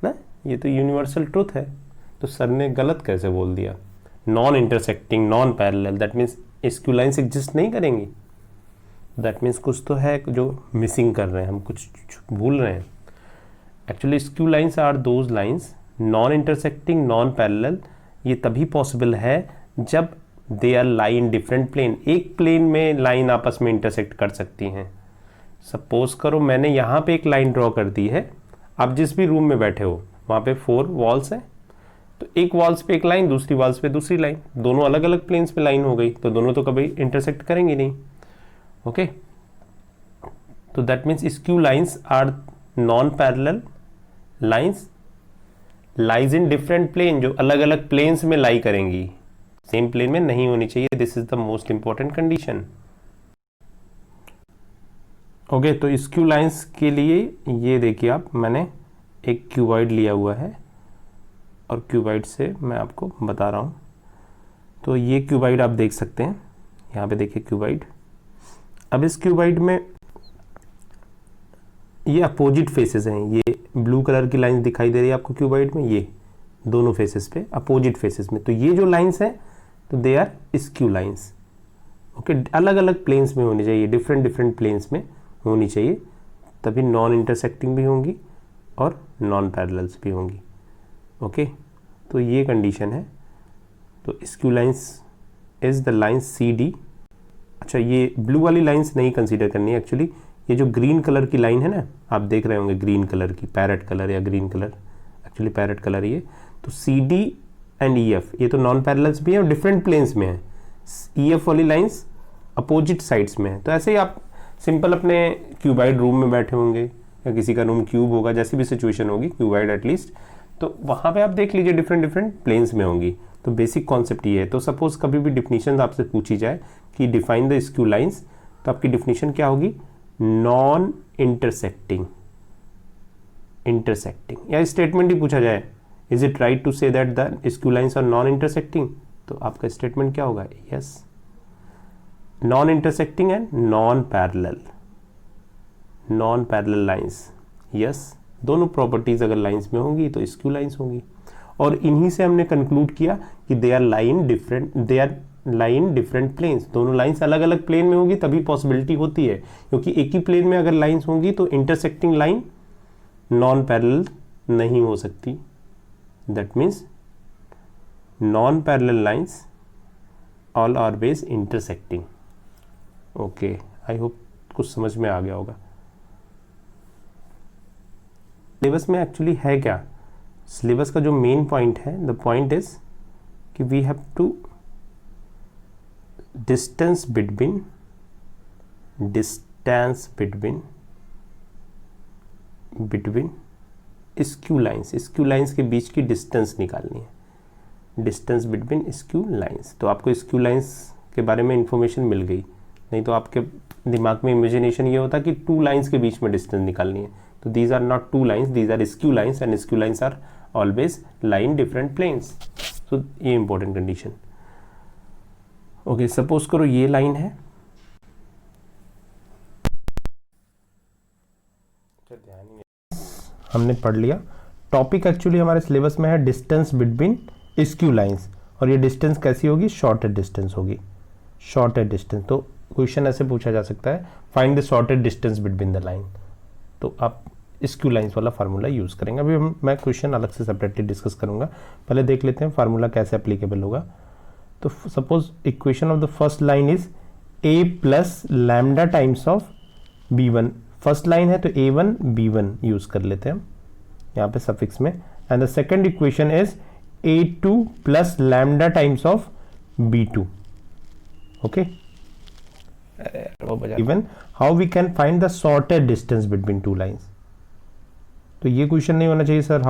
ना, ये तो यूनिवर्सल ट्रूथ है। तो सर ने गलत कैसे बोल दिया, non intersecting, non parallel, that means skew lines exist नहीं करेंगी। दैट मीन्स कुछ तो है जो मिसिंग कर रहे हैं, हम कुछ भूल रहे हैं। Actually skew lines are those lines, non intersecting, non parallel, ये तभी पॉसिबल है जब they are lie in different plane. एक प्लेन में लाइन आपस में इंटरसेक्ट कर सकती हैं। सपोज करो मैंने यहाँ पे एक लाइन ड्रॉ कर दी है, आप जिस भी रूम में बैठे हो वहाँ पे 4 वॉल्स हैं, तो एक वॉल्स पे एक लाइन, दूसरी वॉल्स पे दूसरी लाइन, दोनों अलग अलग प्लेन्स पे लाइन हो गई, तो दोनों तो कभी इंटरसेक्ट करेंगी नहीं। ओके, तो that means skew lines are non parallel lines lies in different plane, जो अलग अलग प्लेन्स में लाई करेंगी, सेम प्लेन में नहीं होनी चाहिए। This is the most important condition. Okay, तो स्क्यू लाइंस के लिए ये देखिए आप, मैंने एक क्यूबॉइड लिया हुआ है और क्यूबॉइड से मैं आपको बता रहा हूँ। तो ये क्यूबॉइड आप देख सकते हैं, यहाँ पे देखिए क्यूबॉइड। अब इस क्यूबॉइड में ये अपोजिट फेसेस हैं, ये ब्लू कलर की लाइन दिखाई दे रही है आपको क्यूबॉइड में, ये दोनों फेसेस पे अपोजिट फेसेस में। तो ये जो लाइंस हैं तो they are skew lines. Okay, अलग अलग प्लेन्स में होनी चाहिए, डिफरेंट डिफरेंट प्लेन्स में होनी चाहिए, तभी नॉन इंटरसेक्टिंग भी होंगी और नॉन पैरेलल्स भी होंगी। ओके, तो ये कंडीशन है। तो skew lines is the line C D. अच्छा, ये ब्लू वाली लाइंस नहीं कंसीडर करनी है एक्चुअली, ये जो ग्रीन कलर की लाइन है ना, आप देख रहे होंगे ग्रीन कलर की, पैरेट कलर या green colour, actually parrot colour ये। तो C D and E F, ये तो नॉन पैरेलल्स भी है और डिफरेंट प्लेन्स में है। ई एफ वाली लाइंस अपोजिट साइड्स में है। तो ऐसे ही आप सिंपल अपने क्यूबॉइड रूम में बैठे होंगे या किसी का रूम क्यूब होगा, जैसी भी सिचुएशन होगी, क्यूबॉइड एटलीस्ट, तो वहाँ पे आप देख लीजिए डिफरेंट डिफरेंट प्लेन्स में होंगी। तो बेसिक कॉन्सेप्ट ये है। तो सपोज कभी भी डिफिनीशन आपसे पूछी जाए कि डिफाइन द स्क्यू लाइंस, तो आपकी डिफिनीशन क्या होगी, नॉन इंटरसेक्टिंग, इंटरसेक्टिंग। या स्टेटमेंट ही पूछा जाए, is it right to say that the skew lines are non intersecting, तो आपका स्टेटमेंट क्या होगा, yes. Non intersecting and non parallel lines. Yes, दोनों प्रॉपर्टीज अगर लाइंस में होंगी तो स्क्यू लाइंस होंगी, और इन्हीं से हमने कंक्लूड किया कि they are line different planes. दोनों लाइंस अलग अलग प्लेन में होंगी तभी पॉसिबिलिटी होती है, क्योंकि एक ही प्लेन में अगर लाइंस होंगी तो इंटरसेक्टिंग लाइन नॉन पैरेलल नहीं हो सकती। That means non parallel lines all are ways intersecting. Okay, I hope कुछ समझ में आ गया होगा। सिलेबस में एक्चुअली है क्या, सिलेबस का जो मेन पॉइंट है, द पॉइंट इज कि we have to distance between skew lines के बीच की डिस्टेंस निकालनी है, डिस्टेंस बिटवीन स्क्यू लाइंस। तो आपको स्क्यू लाइंस के बारे में इंफॉर्मेशन मिल गई, नहीं तो आपके दिमाग में इमेजिनेशन ये होता कि टू लाइंस के बीच में डिस्टेंस निकालनी है। तो these are not two lines, these are skew lines, and skew lines are always line different planes. तो ये इंपॉर्टेंट कंडीशन। ओके, सपोज करो ये लाइन है, हमने पढ़ लिया। टॉपिक एक्चुअली हमारे सिलेबस में है डिस्टेंस बिटवीन स्क्यू लाइंस, और ये डिस्टेंस कैसी होगी, शॉर्टेड डिस्टेंस होगी, शॉर्टेड डिस्टेंस। तो क्वेश्चन ऐसे पूछा जा सकता है, find the shortest distance between the line. तो आप स्क्यू लाइंस वाला फार्मूला यूज करेंगे। अभी मैं क्वेश्चन अलग से सेपरेटली डिस्कस करूंगा, पहले देख लेते हैं फार्मूला कैसे एप्लीकेबल होगा। तो suppose equation of the first line is a plus lambda times of b1। First line है तो a1 b1 यूज कर लेते हैं हम यहाँ पे सफिक्स में, and the second equation is a2 plus lambda times of b2। Okay, even how we can find the shortest distance between two lines. तो ये क्वेश्चन नहीं होना चाहिए sir,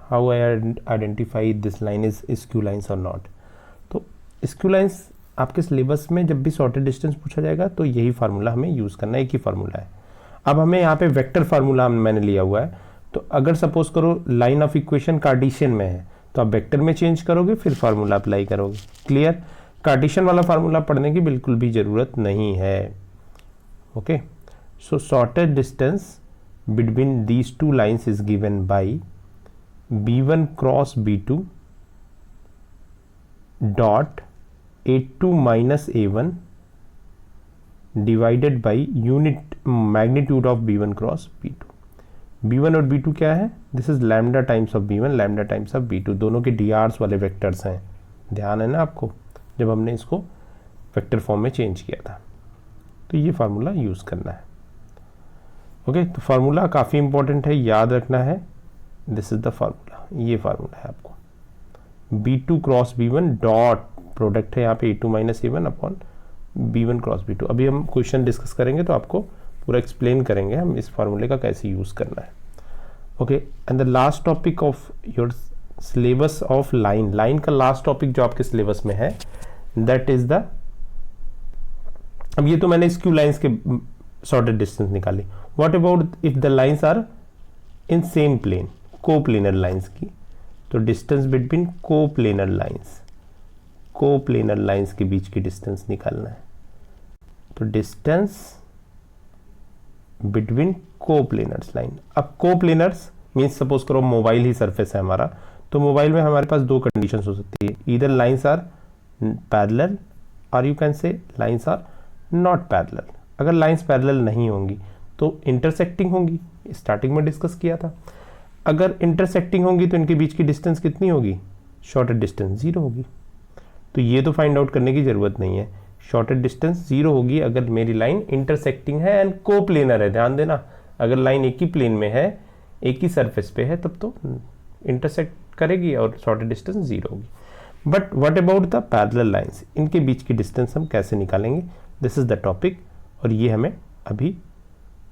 how I identify this line is skew lines और नॉट। तो skew lines आपके syllabus में जब भी शॉर्टेड डिस्टेंस पूछा जाएगा तो यही फार्मूला हमें यूज करना है, एक ही फार्मूला है। अब हमें यहाँ पे वेक्टर फार्मूला मैंने लिया हुआ है, तो अगर सपोज करो लाइन ऑफ इक्वेशन कार्टेशियन में है तो आप वेक्टर में चेंज करोगे, फिर फार्मूला अप्लाई करोगे। क्लियर, कार्टेशियन वाला फार्मूला पढ़ने की बिल्कुल भी जरूरत नहीं है। Okay, so shorted distance between these two lines is given by b1 cross b2 dot a2 minus a1 divided by unit magnitude of b1 cross b2। b1 और b2 क्या है, this is lambda times of b1 lambda times of b2, दोनों के drs वाले vectors हैं। ध्यान है ना आपको, जब हमने इसको वेक्टर फॉर्म में चेंज किया था। तो ये फार्मूला यूज करना है। ओके, तो फार्मूला काफ़ी इंपॉर्टेंट है, याद रखना है। दिस इज द फार्मूला, ये फार्मूला है आपको, b2 cross b1 dot product है यहाँ पे a2 minus a1 upon b1 cross b2। अभी हम क्वेश्चन डिस्कस करेंगे तो आपको पूरा एक्सप्लेन करेंगे हम इस फार्मूले का कैसे यूज करना है। Okay, and the last topic of your syllabus of line का लास्ट टॉपिक जो आपके सिलेबस में है दैट इज द, अब ये तो मैंने स्क्यू लाइंस के शॉर्टेड डिस्टेंस निकाली। What about if the lines are in same plane, coplanar lines की, तो डिस्टेंस बिटवीन कोप्लेनर लाइंस के बीच की डिस्टेंस निकालना है। तो डिस्टेंस बिटवीन कोप्लेनर्स लाइन। अब कोप्लेनर्स मीन्स सपोज करो मोबाइल ही सरफेस है हमारा, तो मोबाइल में हमारे पास दो कंडीशंस हो सकती है, ईदर लाइंस आर पैरेलल और you can say lines are not parallel. अगर लाइंस पैरेलल नहीं होंगी तो इंटरसेक्टिंग होंगी, स्टार्टिंग में डिस्कस किया था। अगर इंटरसेक्टिंग होंगी तो इनके बीच की डिस्टेंस कितनी होगी, शॉर्टेड डिस्टेंस 0 होगी। तो ये तो फाइंड आउट करने की जरूरत नहीं है, शॉर्टेड डिस्टेंस 0 होगी अगर मेरी लाइन इंटरसेक्टिंग है एंड कोप्लेनर है। ध्यान देना, अगर लाइन एक ही प्लेन में है, एक ही सरफेस पे है, तब तो इंटरसेक्ट करेगी और शॉर्टेड डिस्टेंस 0 होगी। But what about the parallel lines, इनके बीच की डिस्टेंस हम कैसे निकालेंगे, दिस इज द टॉपिक, और ये हमें अभी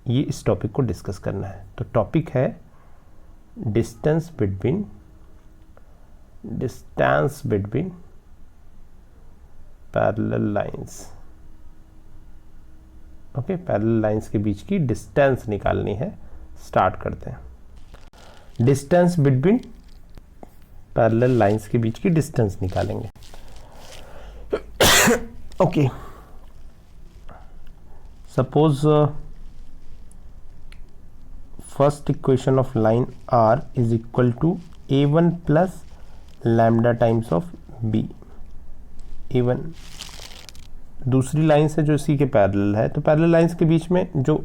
ये इस टॉपिक को डिस्कस करना है। तो टॉपिक है distance between parallel lines. Okay, parallel lines के बीच की डिस्टेंस निकालनी है। स्टार्ट करते हैं। डिस्टेंस बिटवीन पैरेलल लाइंस के बीच की डिस्टेंस निकालेंगे। Okay, suppose first equation of line R is equal to A1 plus lambda times of B। A1 दूसरी लाइन से जो इसी के पैरेलल है, तो पैरेलल लाइंस के बीच में जो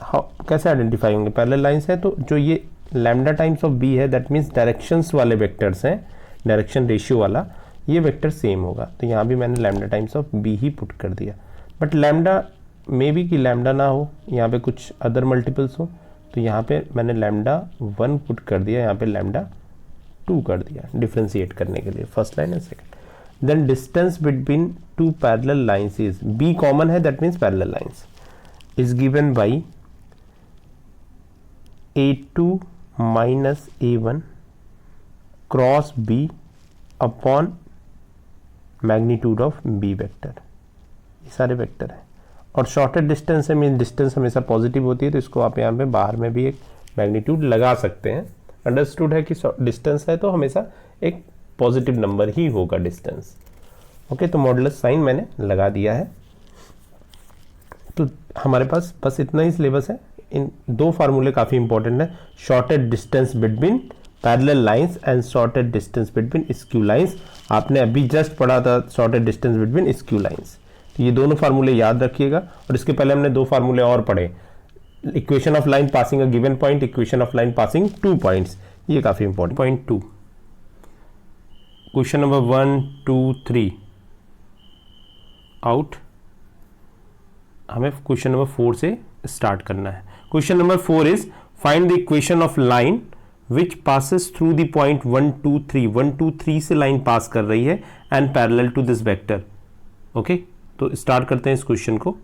कैसे आइडेंटिफाई होंगे, पैरेलल लाइंस है तो जो ये लैम्डा टाइम्स ऑफ B है, दैट मीन्स डायरेक्शंस वाले वेक्टर्स हैं, डायरेक्शन रेशियो वाला ये वेक्टर सेम होगा। तो यहाँ भी मैंने lambda times of B he put कर दिया, बट लैम्डा मे बी कि लैम्डा ना हो, यहाँ पे कुछ अदर मल्टीपल्स हो, तो यहाँ पे मैंने लैम्डा 1 पुट कर दिया, यहाँ पे लैम्डा 2 कर दिया डिफ्रेंशिएट करने के लिए, first line and second. Then distance between two parallel lines is, B common है, that means parallel lines, is given by A2 minus A1 cross B upon magnitude of B vector. ये सारे vector हैं और shortest distance है, mean distance हमेशा positive होती है, तो इसको आप यहाँ पे बाहर में भी एक मैग्नीट्यूड लगा सकते हैं। अंडरस्टूड है कि डिस्टेंस है तो हमेशा एक पॉजिटिव नंबर ही होगा डिस्टेंस। ओके, तो मॉडुलस साइन मैंने लगा दिया है। तो हमारे पास बस इतना ही सिलेबस है। इन दो फार्मूले काफ़ी इंपॉर्टेंट है, shorted distance between parallel lines and shorted distance between skew lines. आपने अभी जस्ट पढ़ा था shorted distance between skew lines, तो ये दोनों फार्मूले याद रखिएगा। और इसके पहले हमने 2 फार्मूले और पढ़े, equation of line passing a given point, equation of line passing 2 points, ये काफ़ी important. Point 2, question number 1, 2, 3 out. हमें क्वेश्चन नंबर 4 से स्टार्ट करना है। Question number 4 is find the equation of line which passes through the point 1, 2, 3। 1, 2, 3 से line पास कर रही है and parallel to this vector. Okay, तो स्टार्ट करते हैं इस क्वेश्चन को।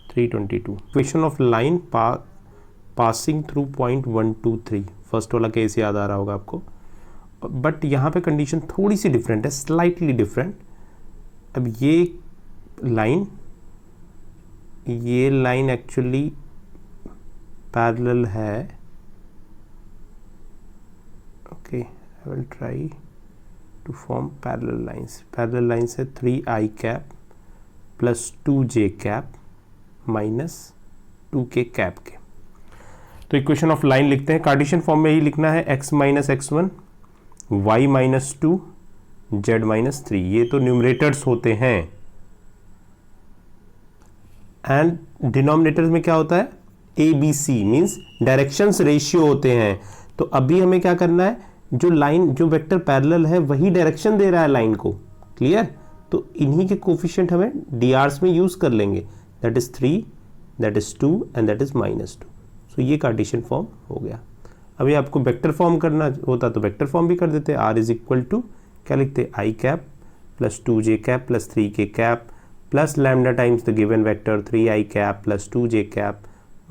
322 equation of line passing through point 1, 2, 3। First वाला केस याद आ रहा होगा आपको, बट यहाँ पे कंडीशन थोड़ी सी डिफरेंट है, स्लाइटली डिफरेंट। अब ये लाइन एक्चुअली पैरेलल है। Okay, I will try to form parallel lines. Parallel lines है 3i cap plus 2j cap minus 2k cap के। तो इक्वेशन ऑफ लाइन लिखते हैं, कार्टेशियन फॉर्म में ही लिखना है, x minus x1, y minus 2, z minus 3। ये तो न्यूमरेटर्स होते हैं एंड डिनोमिनेटर्स में क्या होता है, ABC मीन्स डायरेक्शंस रेशियो होते हैं। तो अभी हमें क्या करना है, जो लाइन जो वेक्टर पैरेलल है वही डायरेक्शन दे रहा है लाइन को, क्लियर। तो इन्हीं के कोफिशिएंट हमें DRs में यूज कर लेंगे, that is 3, that is 2 and that is -2। सो ये कार्टेशियन फॉर्म हो गया। अभी आपको वेक्टर फॉर्म करना होता तो वेक्टर फॉर्म भी कर देते। R इज इक्वल टू क्या लिखते, i cap plus 2j cap plus 3k cap plus lambda times the given vector 3i cap plus 2j cap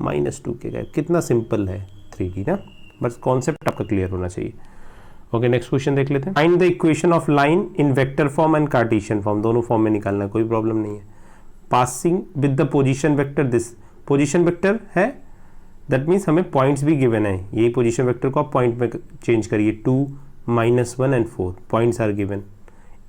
minus 2k cap. कितना सिंपल है 3D ना, बस कॉन्सेप्ट आपका क्लियर होना चाहिए। ओके, नेक्स्ट क्वेश्चन देख लेते हैं। Find the equation of line in vector form and Cartesian form, दोनों फॉर्म में निकालना, कोई प्रॉब्लम नहीं है। Passing with the position vector, this position vector है, दैट मीन्स हमें पॉइंट्स भी गिवन है। यही पोजीशन वेक्टर को आप पॉइंट में चेंज करिए, 2, -1 एंड 4 points are given.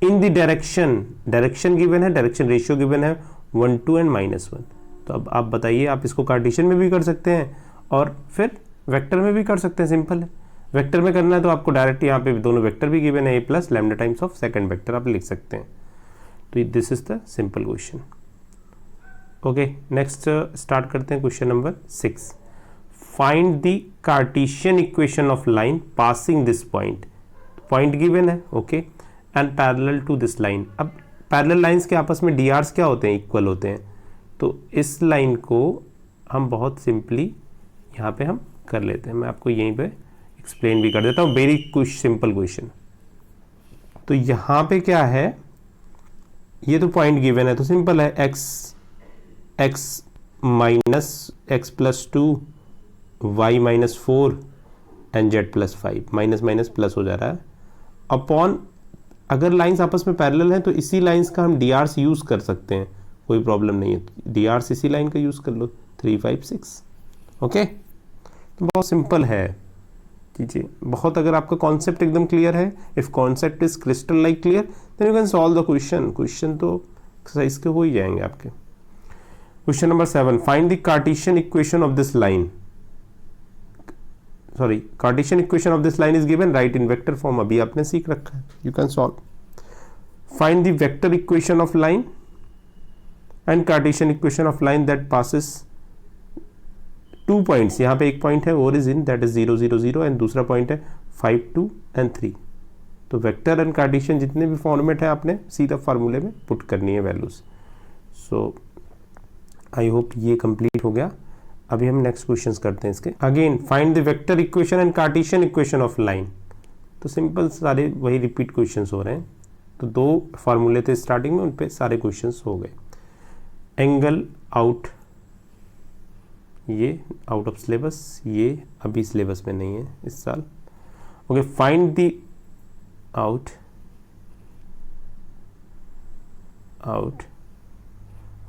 In the direction given है, डायरेक्शन रेशियो गिवन है 1, 2 एंड -1। तो अब आप बताइए, आप इसको कार्टेशियन में भी कर सकते हैं और फिर वेक्टर में भी कर सकते हैं, सिंपल है। वेक्टर में करना है तो आपको डायरेक्ट यहाँ पे दोनों वेक्टर भी गिवन है, a plus lambda times of second vector आप लिख सकते हैं। तो this is the simple question. Okay, next start करते हैं question number 6। Find the Cartesian equation of line passing this point. Point given है, okay, and parallel to this line. अब parallel lines के आपस में DRs क्या होते हैं, इक्वल होते हैं। तो इस लाइन को हम बहुत सिंपली यहाँ पे हम कर लेते हैं। मैं आपको यहीं पे एक्सप्लेन भी कर देता हूँ, वेरी कुछ सिंपल क्वेश्चन। तो यहाँ पे क्या है, ये तो पॉइंट गिवन है तो सिंपल है, x minus x plus 2, y minus 4 and z plus 5। Minus minus plus हो जा रहा है अपॉन, अगर लाइंस आपस में पैरेलल हैं तो इसी लाइंस का हम DRs यूज कर सकते हैं, कोई प्रॉब्लम नहीं है। DRs इसी लाइन का यूज कर लो, 3, 5, 6। ओके, तो बहुत सिंपल है। कीजिए। बहुत अगर आपका कॉन्सेप्ट एकदम क्लियर है, if concept is crystal like clear, then you can solve the question. Question तो एक्सरसाइज के हो ही जाएंगे आपके। Question number 7, find the Cartesian equation of this line. Sorry, Cartesian equation of this line is given, right in vector form. अभी आपने सीख रखा है, you can solve. Find the vector equation of line and Cartesian equation of line that passes 2 points. यहाँ पे एक point है origin, that is 0 0 0, and दूसरा पॉइंट है 5 2 एंड 3। तो वेक्टर एंड कार्टेशियन जितने भी फॉर्मेट है आपने सीधा फार्मूले में पुट करनी है वैल्यूज। सो आई होप ये कंप्लीट हो गया। अभी हम नेक्स्ट क्वेश्चंस करते हैं इसके। Again find the vector equation and Cartesian equation of line. तो सिंपल सारे वही रिपीट क्वेश्चंस हो रहे हैं। तो 2 फार्मूले थे स्टार्टिंग में, उन पे सारे क्वेश्चंस हो गए। एंगल आउट, ये आउट ऑफ सिलेबस, ये अभी सिलेबस में नहीं है इस साल। Okay, find the out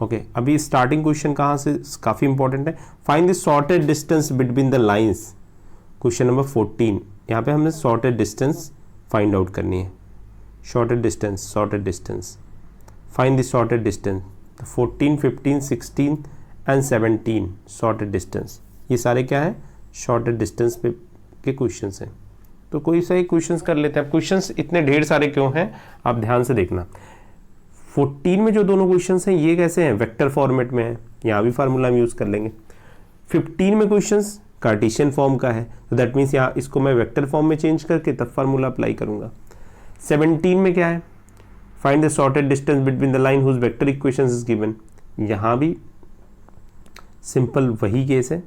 okay, अभी स्टार्टिंग क्वेश्चन कहाँ से काफ़ी इंपॉर्टेंट है। Find the shortest distance between the lines. Question number 14, यहाँ पे हमने शॉर्टेड डिस्टेंस फाइंड आउट करनी है। Shorted distance, find the shortest distance. 14 15 16 and 17 shorted distance, ये सारे क्या है, शॉर्टेड डिस्टेंस पे के क्वेश्चंस हैं। तो कोई सा एक क्वेश्चंस कर लेते हैं। क्वेश्चंस इतने ढेर सारे क्यों हैं, आप ध्यान से देखना। 14 में जो दोनों क्वेश्चंस हैं ये कैसे हैं, वेक्टर फॉर्मेट में है, यहाँ भी फार्मूला हम यूज़ कर लेंगे। 15 में क्वेश्चंस कार्टेशियन फॉर्म का है, तो दैट मीन्स यहाँ इसको मैं वेक्टर फॉर्म में चेंज करके तब फार्मूला अप्लाई करूँगा। 17 में क्या है, find the shortest distance between the line whose vector equation is given. यहाँ भी सिंपल वही केस है।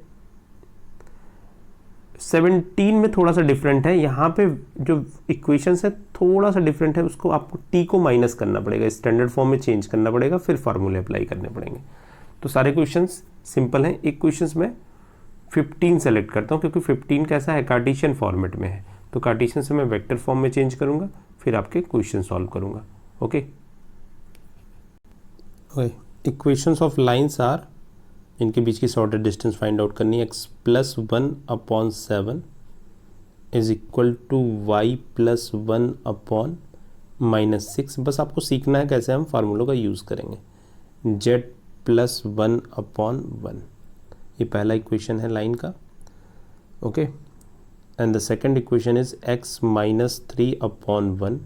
17 में थोड़ा सा डिफरेंट है, यहाँ पे जो इक्वेशंस है थोड़ा सा डिफरेंट है, उसको आपको टी को माइनस करना पड़ेगा, स्टैंडर्ड फॉर्म में चेंज करना पड़ेगा, फिर फार्मूले अप्लाई करने पड़ेंगे। तो सारे क्वेश्चंस सिंपल हैं। एक क्वेश्चंस में 15 सेलेक्ट करता हूँ क्योंकि 15 कैसा है, कार्टेशियन फॉर्मेट में है, तो कार्टेशियन से मैं वेक्टर फॉर्म में चेंज करूँगा, फिर आपके क्वेश्चन सॉल्व करूँगा। Okay, equations of lines are, इनके बीच की शॉर्टेड डिस्टेंस फाइंड आउट करनी है। x + 1/7 is equal to y + 1/-6। बस आपको सीखना है कैसे हम फार्मूलों का यूज़ करेंगे। z + 1/1, ये पहला इक्वेशन है लाइन का। Okay, and the second equation is x - 3/1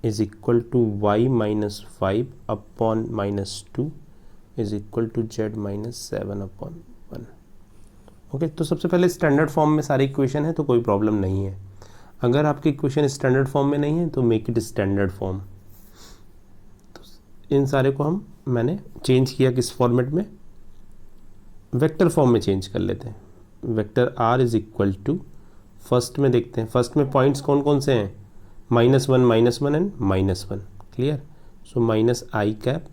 is equal to y - 5/-2 is equal to z - 7/1। ओके, तो सबसे पहले स्टैंडर्ड फॉर्म में सारी इक्वेशन है तो कोई प्रॉब्लम नहीं है। अगर आपकी इक्वेशन स्टैंडर्ड फॉर्म में नहीं है तो मेक इट स्टैंडर्ड फॉर्म। तो इन सारे को मैंने चेंज किया किस फॉर्मेट में, वेक्टर फॉर्म में चेंज कर लेते हैं। Vector r is equal to, first में देखते हैं, फर्स्ट में पॉइंट्स कौन कौन से हैं, -1 -1 and -1। Clear, so -i cap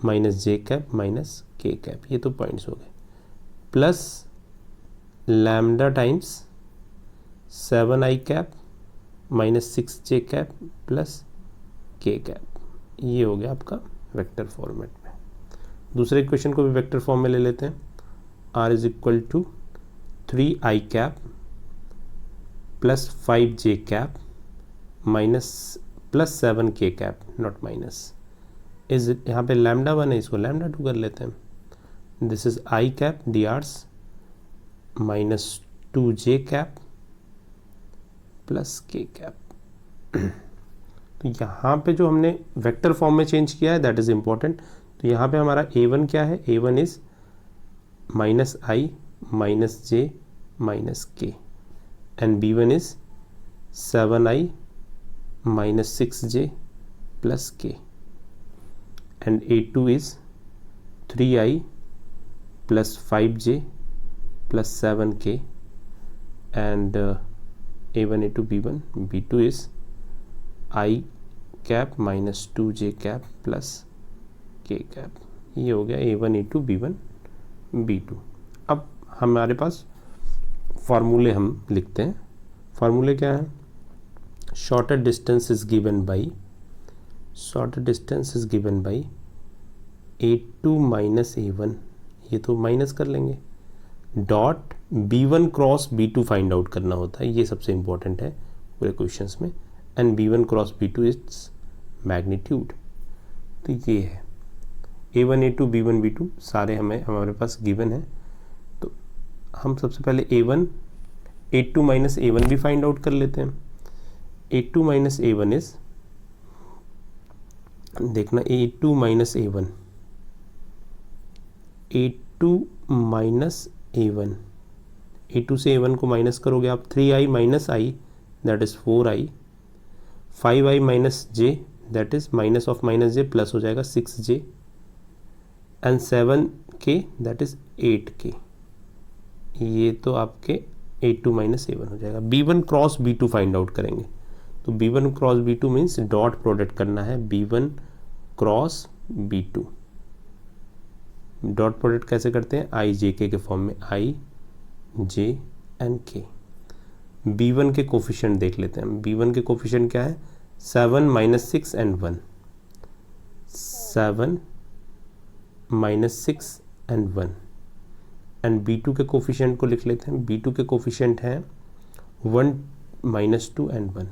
-j cap -k cap, ये तो पॉइंट्स हो गए, plus lambda times 7i cap -6j cap plus k cap, ये हो गया आपका वेक्टर फॉर्मेट में। दूसरे इक्वेशन को भी वेक्टर फॉर्म में ले लेते हैं। r is equal to 3i cap plus 5j cap plus 7k cap, not minus, is यहाँ पे लैम्डा 1 है, इसको लैम्डा 2 कर लेते हैं। This is i cap drs -2j cap plus k cap. तो यहाँ पे जो हमने वेक्टर फॉर्म में चेंज किया है दैट इज इम्पॉर्टेंट। तो यहाँ पे हमारा a1 क्या है, a1 is -i -j -k and b1 is 7i -6j plus k and a2 is 3i plus 5j plus 7k and a1 a2 b1 b2 is I cap minus 2j cap plus k cap। ये हो गया a1 a2 b1 b2। अब हमारे पास फार्मूले हम लिखते हैं। फार्मूले क्या है, shortest distance is given by a2 minus a1, ये तो माइनस कर लेंगे, dot B1 cross B2 find out करना होता है, ये सबसे इंपॉर्टेंट है पूरे क्वेश्चंस में। And B1 cross B2 is magnitude. तो ये है A1 A2 B1 B2 सारे हमारे पास गिवन है। तो हम सबसे पहले A1 A2 माइनस A1 भी फाइंड आउट कर लेते हैं। A2 माइनस A1 इज, देखना A2 minus A1, A2 minus A1, A2 से A1 को माइनस करोगे आप 3i minus i that is 4i, 5i minus j that is minus of minus j plus हो जाएगा 6j, and 7k that is 8k। ये तो आपके A2 minus A1 हो जाएगा। B1 cross B2 find out करेंगे। तो B1 cross B2 means dot product करना है B1 cross B2। Dot product कैसे करते हैं, i j k के फॉर्म में, i j and k। B1 के कोफिशिएंट देख लेते हैं। B1 के कोफिशिएंट क्या है, 7 minus 6 and 1, 7 minus 6 and 1। And B2 के कोफिशिएंट को लिख लेते हैं। B2 के कोफिशिएंट हैं 1 माइनस 2 एंड 1,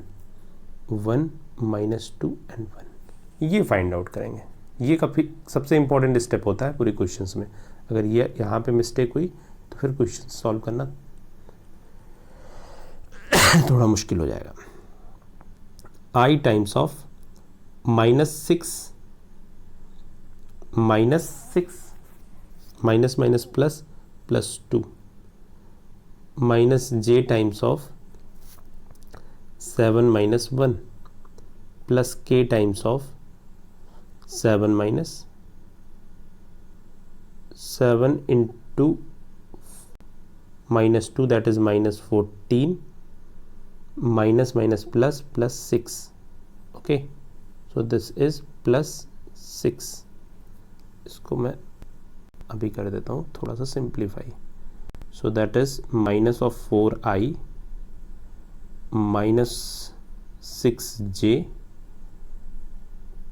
1 माइनस 2 एंड 1। ये फाइंड आउट करेंगे। ये काफ़ी सबसे इंपॉर्टेंट स्टेप होता है पूरे क्वेश्चंस में। अगर ये यहाँ पे मिस्टेक हुई तो फिर क्वेश्चन सॉल्व करना थोड़ा मुश्किल हो जाएगा। i times of -6 minus minus plus plus 2 minus j times of 7 minus 1 plus k times of 7 minus 7 into minus 2 that is minus 14 minus minus plus plus 6। Okay, so this is plus 6। इसको मैं अभी कर देता हूँ थोड़ा सा simplify. So that is minus of 4i minus 6j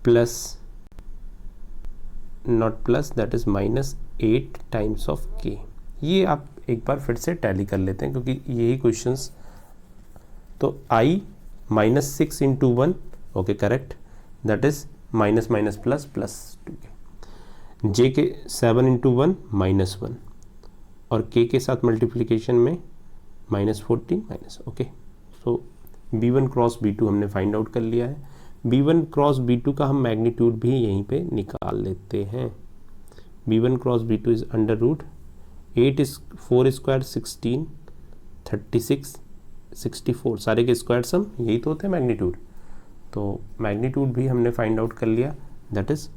plus not plus that is minus 8 times of k। ये आप एक बार फिर से टैली कर लेते हैं क्योंकि यही क्वेश्चंस। तो i minus 6 into 1, okay correct, that is minus minus plus plus 2k। j के 7 इंटू 1 माइनस 1 और k के साथ मल्टीप्लिकेशन में minus 14 minus. Okay, so B1 cross B2 हमने फाइंड आउट कर लिया है। B1 क्रॉस B2 का हम मैग्नीट्यूड भी यहीं पे निकाल लेते हैं। B1 cross B2 is under root 8 4 square 16 36 64, सारे के स्क्वायर सम यही तो होते हैं मैग्नीट्यूड। तो मैग्नीट्यूड भी हमने फाइंड आउट कर लिया, that is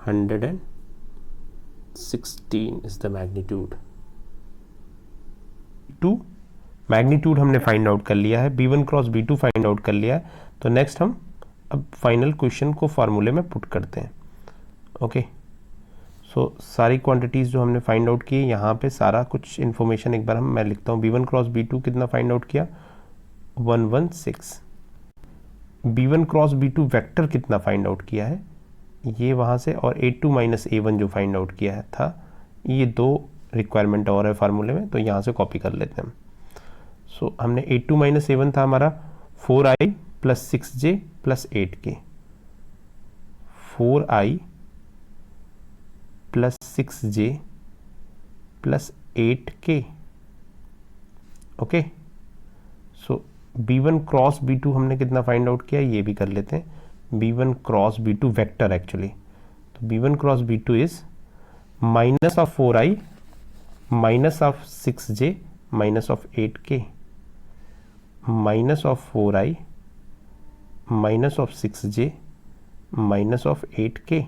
116 is the magnitude. Magnitude हमने फाइंड आउट कर लिया है, B1 cross B2 find out कर लिया है। तो नेक्स्ट हम अब फाइनल क्वेश्चन को फार्मूले में पुट करते हैं। ओके, सो सारी क्वांटिटीज़ जो हमने फाइंड आउट की यहाँ पे सारा कुछ इन्फॉर्मेशन एक बार मैं लिखता हूँ। B1 क्रॉस B2 कितना फाइंड आउट किया, 116। B1 क्रॉस B2 वेक्टर कितना फाइंड आउट किया है, ये वहाँ से, और A2 माइनस A1 जो फाइंड आउट किया है था, ये 2 रिक्वायरमेंट और है फार्मूले में, तो यहाँ से कॉपी कर लेते हैं। सो हमने A2 माइनस A1 था हमारा 4i plus 6j plus 8k, 4i plus 6j plus 8k। Okay, so B1 cross B2 हमने कितना फाइंड आउट किया, ये भी कर लेते हैं। B1 cross B2 vector actually, तो B1 cross B2 is minus of 4i minus of 6j minus of 8k, minus of 4i minus of 6j minus of 8k।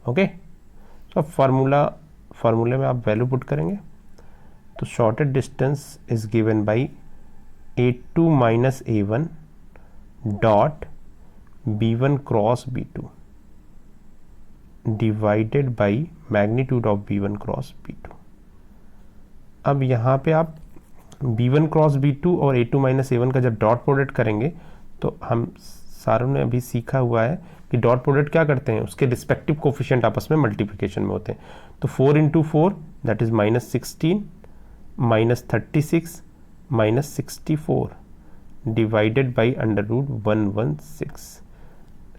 Okay, तो फार्मूले में आप वैल्यू पुट करेंगे तो shorted distance is given by A2 minus A1 dot B1 cross B2 divided by magnitude of B1 cross B2। अब यहाँ पे आप B1 क्रॉस B2 और A2 माइनस A1 का जब डॉट प्रोडक्ट करेंगे तो हम सारों ने अभी सीखा हुआ है कि डॉट प्रोडक्ट क्या करते हैं, उसके रिस्पेक्टिव कोफिशिएंट आपस में मल्टीप्लिकेशन में होते हैं। तो 4 into 4 that is minus 16 -36 -64 divided by under root 116।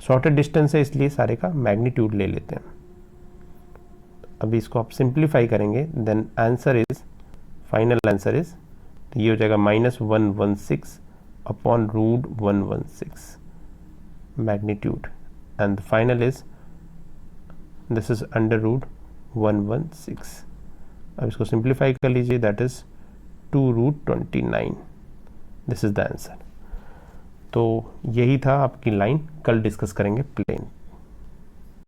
Shortest distance है इसलिए सारे का मैग्नीट्यूड ले लेते हैं। अभी इसको आप सिंप्लीफाई करेंगे, then answer is, final answer is, तो ये हो जाएगा -116 अपॉन root 116 magnitude, and final is this is under root 116। अब इसको सिंप्लीफाई कर लीजिए, that is 2√29। This is the answer. तो यही था आपकी लाइन, कल डिस्कस करेंगे प्लेन।